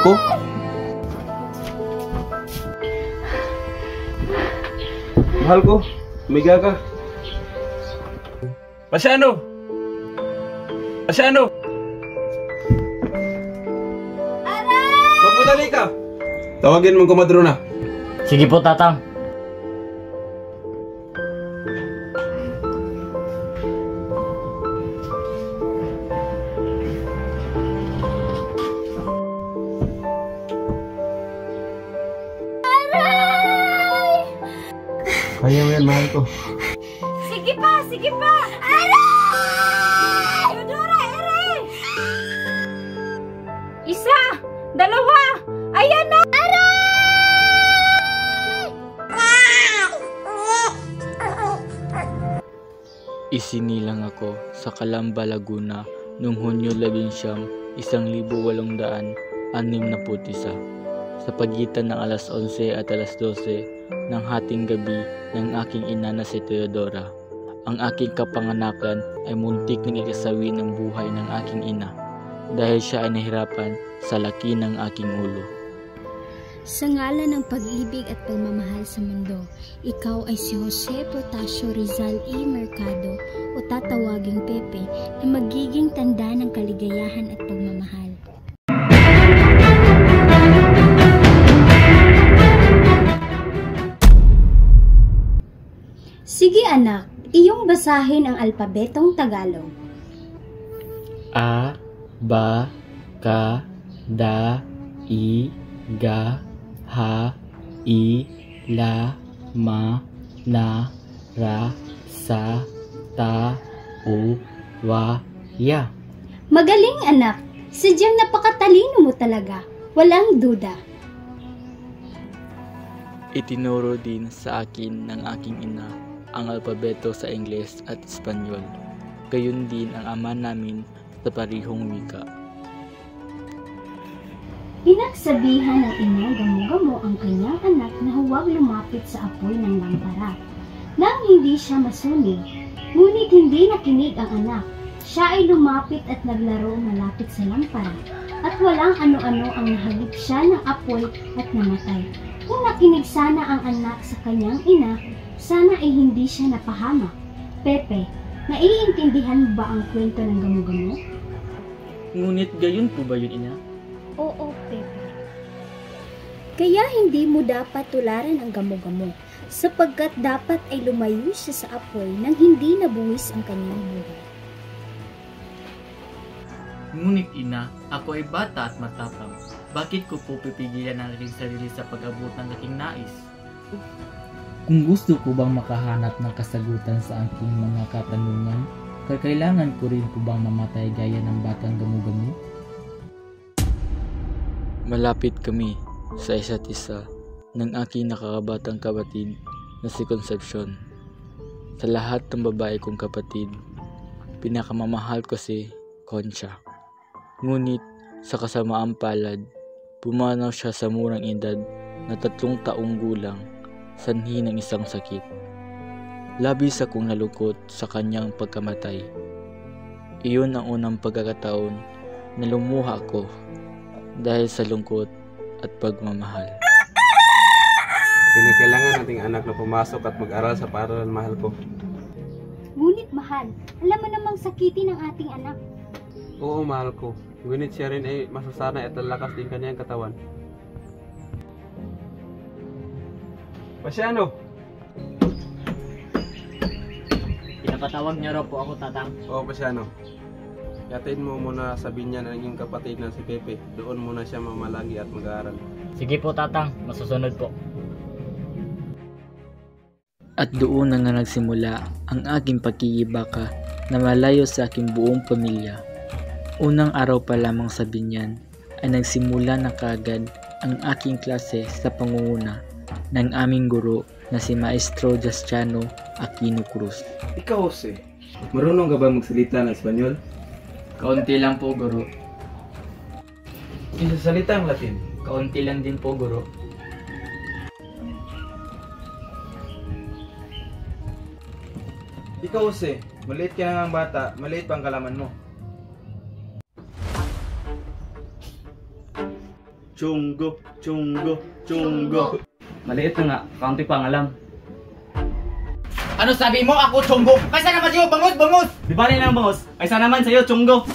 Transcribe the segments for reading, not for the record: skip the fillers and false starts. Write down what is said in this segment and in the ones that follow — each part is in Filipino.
ko? Mahal ko, umiga ka. Pasiano? Pasiano? Aray! Magpudali ka! Tawagin mong kumadrona. Sige po, Tatang. Kaya mo yan, mahal ko. Sige pa, sige pa! Aray! Teodora, aray! Isa, dalawa, ayan na! Isinilang ako sa Calamba, Laguna noong Hunyo 11, 1861 sa pagitan ng alas 11 at alas 12 ng hating gabi ng aking ina na si Teodora. Ang aking kapanganakan ay muntik ng ikasawi ng buhay ng aking ina dahil siya ay nahirapan sa laki ng aking ulo. Sa ngalan ng pag-ibig at pagmamahal sa mundo, ikaw ay si Jose Protasio Rizal E. Mercado o tatawaging Pepe na magiging tanda ng kaligayahan at pagmamahal. Sige anak, iyong basahin ang alpabetong Tagalog. A, ba, ka, da, i, ga, ha, i, la, ma, na, ra, sa, ta, u, wa, ya. Magaling anak, sadyang napakatalino mo talaga, walang duda. Itinuro din sa akin ng aking ina ang alpabeto sa Ingles at Espanyol. Gayon din ang ama namin sa parihong wika. Pinagsabihan ng inang gamo-gamo ang kanyang anak na huwag lumapit sa apoy ng lampara nang hindi siya masunog. Ngunit hindi nakinig ang anak. Siya ay lumapit at naglaro malapit sa lampara at walang ano-ano ang nahagip siya ng apoy at namatay. Kung nakinig sana ang anak sa kanyang ina, sana ay hindi siya napahamak. Pepe, naiintindihan mo ba ang kwento ng gamo-gamo? Ngunit gayon po ba yun, ina? Oo, Pepe. Kaya hindi mo dapat tularan ang gamo-gamo, sapagkat dapat ay lumayo siya sa apoy nang hindi nabuwis ang kanyang buhay. Ngunit ina, ako ay bata at matapang. Bakit ko po pipigilan ang aking sarili sa pag-abot ng aking nais? Kung gusto ko bang makahanap ng kasagutan sa aking mga katanungan, kailangan ko rin po bang mamatay gaya ng batang gamo-gamo? Malapit kami sa isa't isa ng aking nakakabatang kapatid na si Concepcion. Sa lahat ng babae kong kapatid, pinakamamahal ko si Concha. Ngunit sa kasamaang palad, pumanaw siya sa murang edad na 3 taong gulang, sanhi ng isang sakit. Labis akong nalungkot sa kanyang pagkamatay. Iyon ang unang pagkakataon na lumuha ako dahil sa lungkot at pagmamahal. Kinakailangan nating anak na pumasok at mag-aral sa paaralan, mahal ko. Ngunit mahal, alam mo namang sakitin ang ating anak. Oo, mahal ko. Ngunit siya rin ay masasanay at lalakas din kanyang katawan. Pasiano? Pinapatawag niyo raw po ako, Tatang. Oo, Pasiano. Yatin mo muna sa binyan ang iyong kapatid na si Pepe. Doon muna siya mamalagi at mag-aaral. Sige po, Tatang. Masusunod po. At doon na nga nagsimula ang aking pagkikibaka na malayo sa aking buong pamilya. Unang araw pa lamang sa binyan ay nagsimula na kaagad ang aking klase sa pangunguna ng aming guro na si Maestro Justiano Aquino Cruz. Ikaw, Jose, marunong ka ba magsalita ng Espanyol? Kaunti lang po, guro. Isasalita ang Latin? Kaunti lang din po, guro. Ikaw, Jose, maliit ka na ng bata, maliit pang kalaman mo. Chunggo, chunggo, chunggo. Maliit na nga, kaunti pa nga lang. Ano sabi mo? Ako Chunggo. Kaysa naman sa'yo, bangus, bangus! Di ba rin lang boss? Kaysa naman sa'yo, chunggo.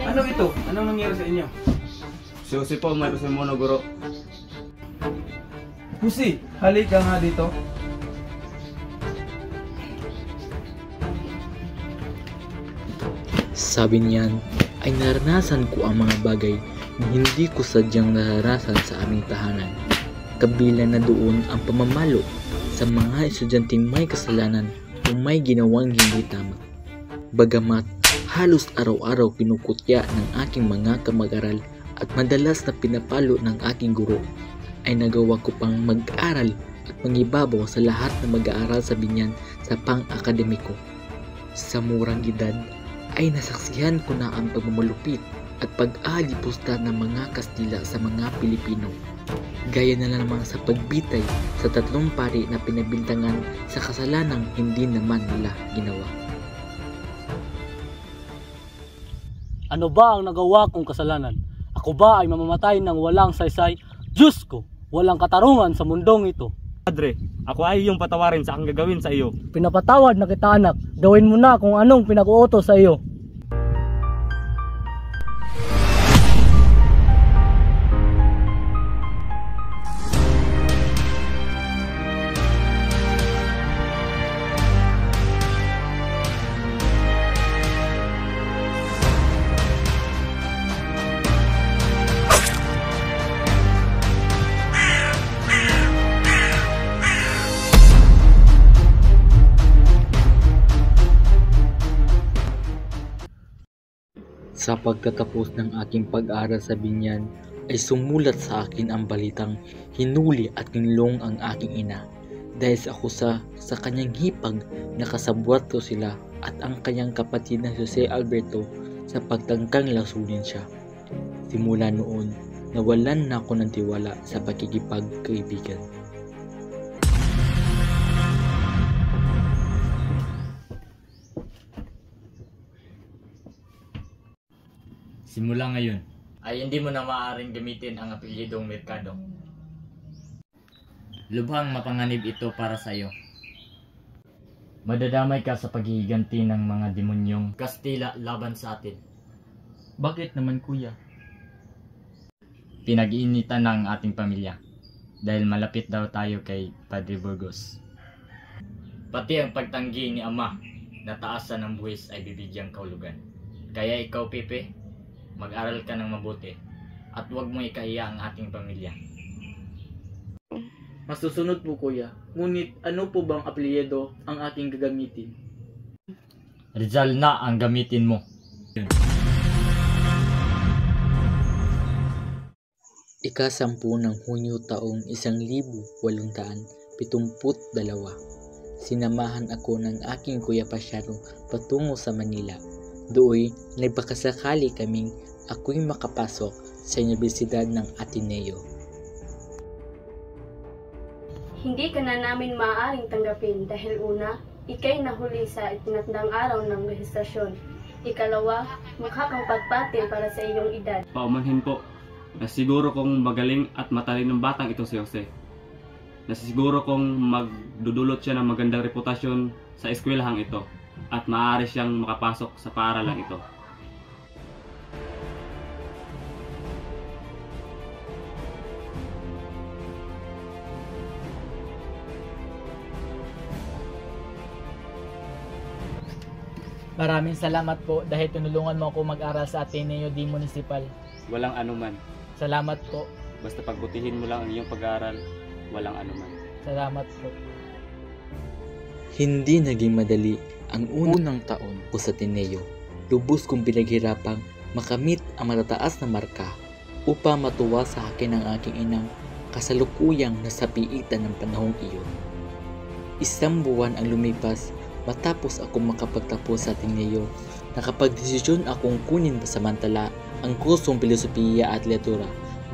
Ano ito? Anong nangyari sa inyo? Susi po, may gusto mo na guro. Pusi, halika nga dito. Sabi niyan ay naranasan ko ang mga bagay na hindi ko sadyang naranasan sa aming tahanan. Kabilang na doon ang pamamalo sa mga estudyanteng may kasalanan o may ginawang hindi tama. Bagamat halos araw-araw kinukutya ng aking mga kamag-aral at madalas na pinapalo ng aking guro, ay nagawa ko pang mag-aral at mangibabaw sa lahat na mag-aaral sa binyan sa pang-akademiko. Sa murang edad ay nasaksihan ko na ang pagmamalupit at pag-aalipusta ng mga Kastila sa mga Pilipino. Gaya na lamang sa pagbitay sa 3 pari na pinabintangan sa kasalanang hindi naman nila ginawa. Ano ba ang nagawa kong kasalanan? Ako ba ay mamamatay ng walang saysay? Diyos ko, walang katarungan sa mundong ito. Padre, ako ay iyong patawarin sa aking gagawin sa iyo. Pinapatawad na kita anak, gawin mo na kung anong pinag-uutos sa iyo. Sa pagtatapos ng aking pag-aaral sa binyan, ay sumulat sa akin ang balitang hinuli at kinulong ang aking ina. Dahil sa akusa sa kanyang hipag, nakasabwat ko sila at ang kanyang kapatid na Jose Alberto sa pagtangkang lasunin siya. Simula noon, nawalan na ako ng tiwala sa pagkikipagkaibigan. Simula ngayon, ay hindi mo na maaaring gamitin ang apelyidong Mercado. Lubhang mapanganib ito para sa iyo. Madadamay ka sa paghihiganti ng mga demonyong Kastila laban sa atin. Bakit naman kuya? Pinag-iinitan ng ating pamilya dahil malapit daw tayo kay Padre Burgos. Pati ang pagtanggi ni Ama na taasan ng buwis ay bibigyang kahulugan. Kaya ikaw, Pepe, mag-aral ka ng mabuti at huwag mo ikahiya ang ating pamilya. Masusunod po kuya, ngunit ano po bang apelyido ang aking gagamitin? Rizal na ang gamitin mo. Ika-10 ng Hunyo taong 1872, sinamahan ako ng aking kuya Pasyaro patungo sa Manila. Dooy, nagpakasakali kaming ako'y makapasok sa Universidad ng Ateneo. Hindi ka na namin maaaring tanggapin dahil una, ikay nahuli sa itinakdang araw ng rehistrasyon. Ikalawa, mukha kang pagpatil para sa iyong edad. Paumanhin po, nasiguro kong magaling at matalinong batang ito si Jose. Nasiguro kong magdudulot siya ng magandang reputasyon sa eskwelahang ito at maaari siyang makapasok sa paaralang ito. Maraming salamat po dahil tinulungan mo ako mag-aral sa Ateneo di Municipal. Walang anuman. Salamat po. Basta pagbutihin mo lang ang iyong pag-aaral, walang anuman. Salamat po. Hindi naging madali ang unang taon ko sa Ateneo. Lubos kong pinaghirapang makamit ang matataas na marka upang matuwa sa akin ang aking inang kasalukuyang nasa piitan ng panahong iyon. 1 buwan ang lumipas matapos ako makapagtapos sa Ateneo. Nakapagdesisyon akong kunin pasamantala ang kursong Pilosopiya at Literatura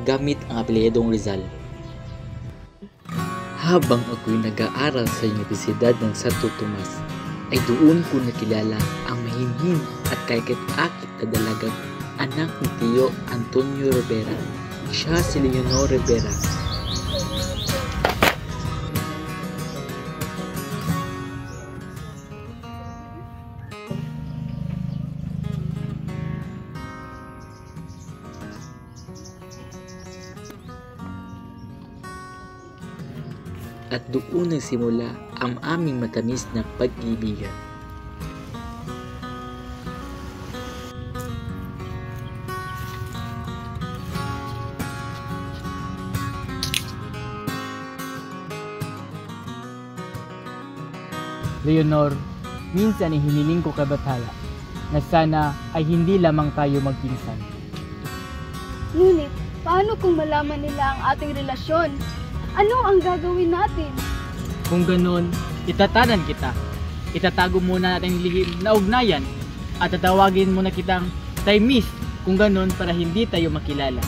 gamit ang apelyidong Rizal. Habang ako'y nag-aaral sa Universidad ng Santo Tomas, ay doon ko nakilala ang mahinhin at kaikit-akit na dalagang anak ni Tio Antonio Rivera. Siya si Leonor Rivera. At doon nagsimula ang aming matamis na pag-ibigan. Leonor, minsan ay hiniling ko kay Bathala na sana ay hindi lamang tayo magpinsan. Ngunit, paano kung malaman nila ang ating relasyon? Ano ang gagawin natin? Kung ganon, itatanan kita. Itatago muna natin lihim na ugnayan at tatawagin muna kitang Tay Miss kung ganon para hindi tayo makilala.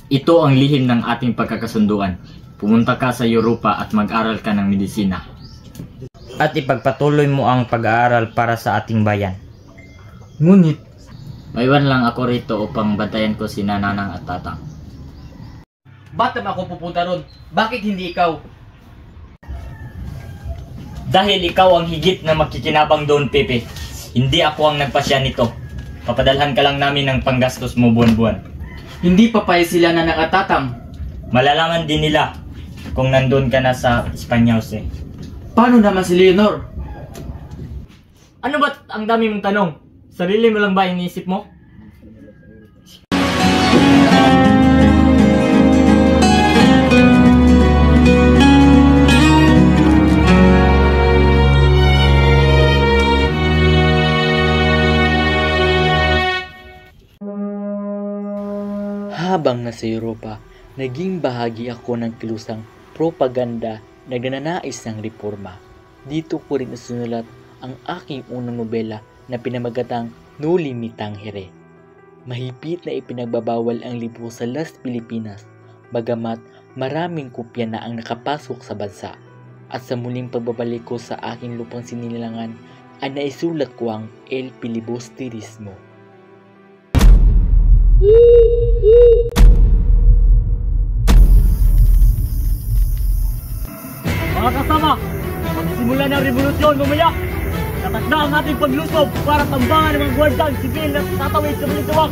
Ito ang lihim ng ating pagkakasunduan. Pumunta ka sa Europa at mag-aral ka ng medisina. At ipagpatuloy mo ang pag-aaral para sa ating bayan. Ngunit, maiwan lang ako rito upang bantayan ko si Nanang at Tatang. Ba't naman ako pupunta ron? Bakit hindi ikaw? Dahil ikaw ang higit na makikinabang doon, Pepe. Hindi ako ang nagpasya nito. Papadalhan ka lang namin ng panggastos mo buwan-buwan. Hindi pa pala sila na nakatatang. Malalaman din nila kung nandun ka na sa Espanyol eh. Paano naman si Leonor? Ano ba't ang dami mong tanong? Sarili mo lang ba iniisip mo? Habang nasa Europa, naging bahagi ako ng kilusang propaganda na nagnanais ng reforma. Dito ko rin nasunulat ang aking unang nobela na pinamagatang No Limitang Here. Mahigpit na ipinagbabawal ang libro sa Las Pilipinas, bagamat maraming kopya na ang nakapasok sa bansa. At sa muling pagbabalik ko sa aking lupang sinilangan, ay naisulat ko ang El Filibusterismo. mga kasama, magsimula ng revolusyon mamaya. Tapat na ang ating paglusob para tambangan ng mga gwardang sibil na tatawid sa Balintawak.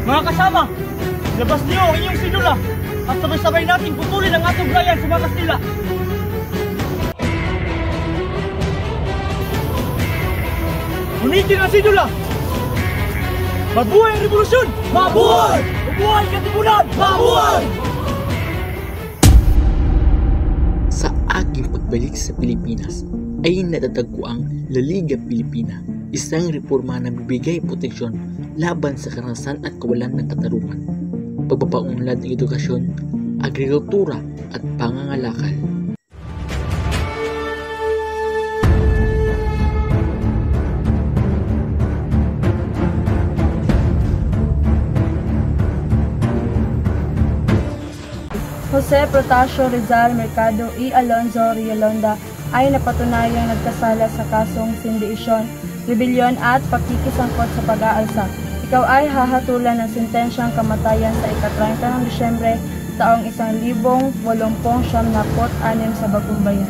Mga kasama, labas niyo ang inyong sinula at sabay-sabay natin putulin ang atong bayan sa mga Kastila. Unitin ang sinula! Mabuhay ang revolusyon! Mabuhay! Mabuhay katipunan! Mabuhay! Sa aking pagbalik sa Pilipinas ay natatagpo ang La Liga Pilipina, isang reforma na bibigay proteksyon laban sa karahasan at kawalan ng katarungan, pagpapaunlad ng edukasyon, agrikultura at pangangalakal. Jose Protasio Rizal Mercado y Alonzo Riolonda ay napatunayang nagkasala sa kasong sindisyon, rebelyon at pakikisangkot sa pag-aalsa. Ikaw ay hahatulan ng sentensyang kamatayan sa ika-30 ng Disyembre taong 1886 sa Bagong Bayan.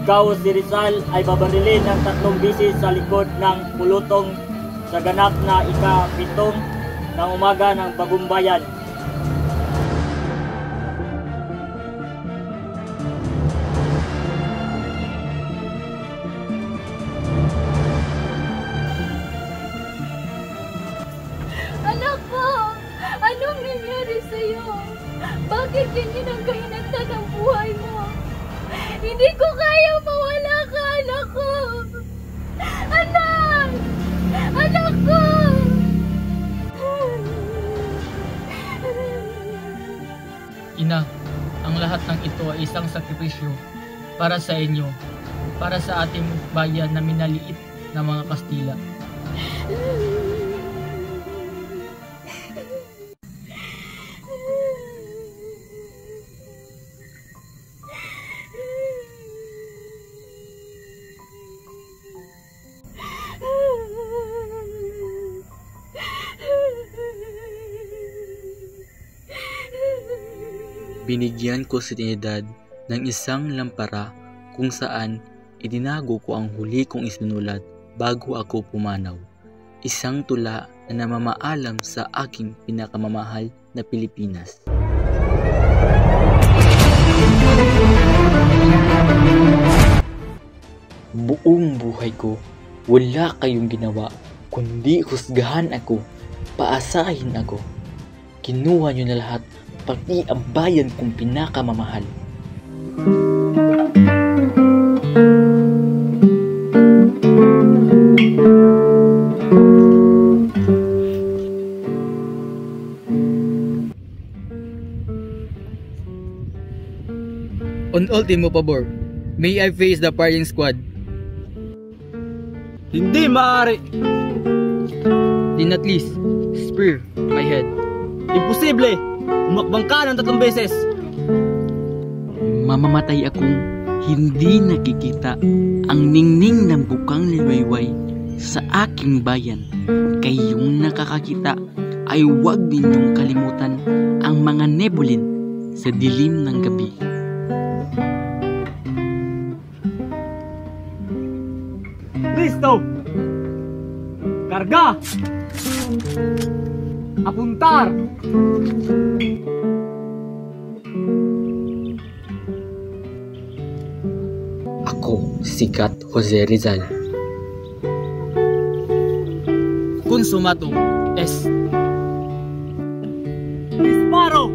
Ikaw si Rizal ay babarilin ng 3 bisis sa likod ng pulutong sa ganap na ika-7 ng umaga ng Bagong Bayan. Anak ko! Anong nangyari sa'yo? Bakit ganyan ang kahinagtan ng buhay mo? lahat ng ito ay isang sakripisyo para sa inyo, para sa ating bayan na minaliit na mga Kastila. Binigyan ko si Trinidad ng isang lampara kung saan itinago ko ang huli kong isinulat bago ako pumanaw. Isang tula na namamaalam sa aking pinakamamahal na Pilipinas. Buong buhay ko, wala kayong ginawa kundi husgahan ako, paasahin ako. Kinuha niyo na lahat, pati ang bayan kong pinakamamahal. On ultimo pabor, may I face the firing squad? Hindi maaari! Then at least, spare my head. Imposible! Umakbang ka ng 3 beses! Mamamatay akong hindi nakikita ang ningning ng bukang liwayway sa aking bayan. Kayong nakakakita ay huwag ninyong kalimutan ang mga nebulin sa dilim ng gabi. Listo! Karga! Apuntar! Ako, sikat Jose Rizal. Consumatum est. Disparo!